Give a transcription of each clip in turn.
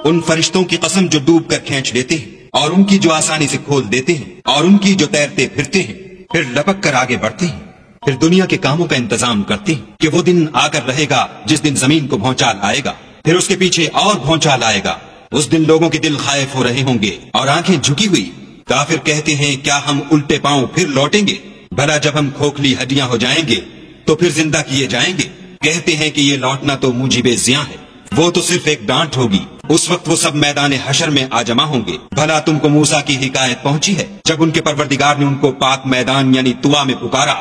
ان فرشتوں کی قسم جو ڈوب کر کھینچ لیتے ہیں اور ان کی جو آسانی سے کھول دیتے ہیں اور ان کی جو تیرتے پھرتے ہیں پھر لپک کر آگے بڑھتے ہیں، پھر دنیا کے کاموں کا انتظام کرتے ہیں کہ وہ دن آ کر رہے گا جس دن زمین کو بھونچال آئے گا، پھر اس کے پیچھے اور بھونچال آئے گا۔ اس دن لوگوں کے دل خائف ہو رہے ہوں گے اور آنکھیں جھکی ہوئی۔ کافر کہتے ہیں کیا ہم الٹے پاؤں پھر لوٹیں گے؟ بھلا جب ہم کھوکھلی ہڈیاں ہو جائیں گے تو پھر زندہ کیے جائیں گے؟ کہتے ہیں کہ یہ لوٹنا تو موجب زیاں ہے، وہ تو صرف ایک ڈانٹ ہوگی۔ اس وقت وہ سب میدان حشر میں آ جمع ہوں گے۔ بھلا تم کو موسیٰ کی حکایت پہنچی ہے جب ان کے پروردگار نے ان کو پاک میدان یعنی طوا میں پکارا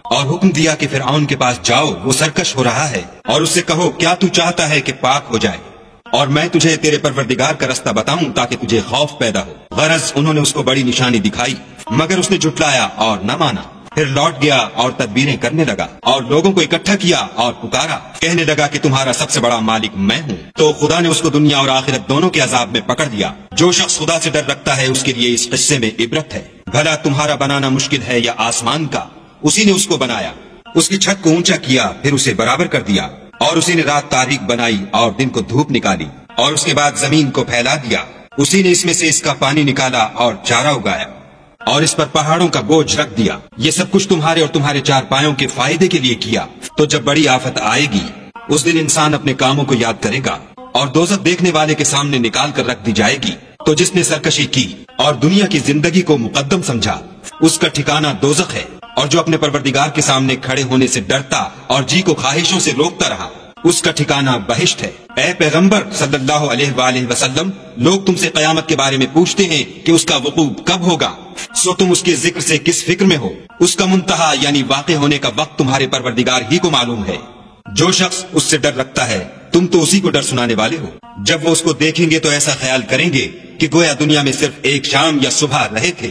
اور حکم دیا کہ فرعون کے پاس جاؤ، وہ سرکش ہو رہا ہے، اور اس سے کہو کیا تو چاہتا ہے کہ پاک ہو جائے اور میں تجھے تیرے پروردگار کا رستہ بتاؤں تاکہ تجھے خوف پیدا ہو۔ غرض انہوں نے اس کو بڑی نشانی دکھائی مگر اس نے جھٹلایا اور نہ مانا۔ پھر لوٹ گیا اور تدبیریں کرنے لگا اور لوگوں کو اکٹھا کیا اور پکارا، کہنے لگا کہ تمہارا سب سے بڑا مالک میں ہوں۔ تو خدا نے اس کو دنیا اور آخرت دونوں کے عذاب میں پکڑ دیا۔ جو شخص خدا سے ڈر رکھتا ہے اس کے لیے اس قصے میں عبرت ہے۔ بھلا تمہارا بنانا مشکل ہے یا آسمان کا؟ اسی نے اس کو بنایا، اس کی چھت کو اونچا کیا پھر اسے برابر کر دیا، اور اسی نے رات تاریک بنائی اور دن کو دھوپ نکالی، اور اس کے بعد زمین کو پھیلا دیا۔ اسی نے اس میں سے اس کا پانی نکالا اور چارہ اگایا اور اس پر پہاڑوں کا بوجھ رکھ دیا۔ یہ سب کچھ تمہارے اور تمہارے چار پایوں کے فائدے کے لیے کیا۔ تو جب بڑی آفت آئے گی اس دن انسان اپنے کاموں کو یاد کرے گا اور دوزخ دیکھنے والے کے سامنے نکال کر رکھ دی جائے گی۔ تو جس نے سرکشی کی اور دنیا کی زندگی کو مقدم سمجھا اس کا ٹھکانہ دوزخ ہے، اور جو اپنے پروردگار کے سامنے کھڑے ہونے سے ڈرتا اور جی کو خواہشوں سے روکتا رہا اس کا ٹھکانہ بہشت ہے۔ اے پیغمبر صلی اللہ علیہ وآلہ وسلم، لوگ تم سے قیامت کے بارے میں پوچھتے ہیں کہ اس کا وقوع کب ہوگا، سو تم اس کے ذکر سے کس فکر میں ہو؟ اس کا منتہا یعنی واقع ہونے کا وقت تمہارے پروردگار ہی کو معلوم ہے۔ جو شخص اس سے ڈر رکھتا ہے تم تو اسی کو ڈر سنانے والے ہو۔ جب وہ اس کو دیکھیں گے تو ایسا خیال کریں گے کہ گویا دنیا میں صرف ایک شام یا صبح رہے تھے۔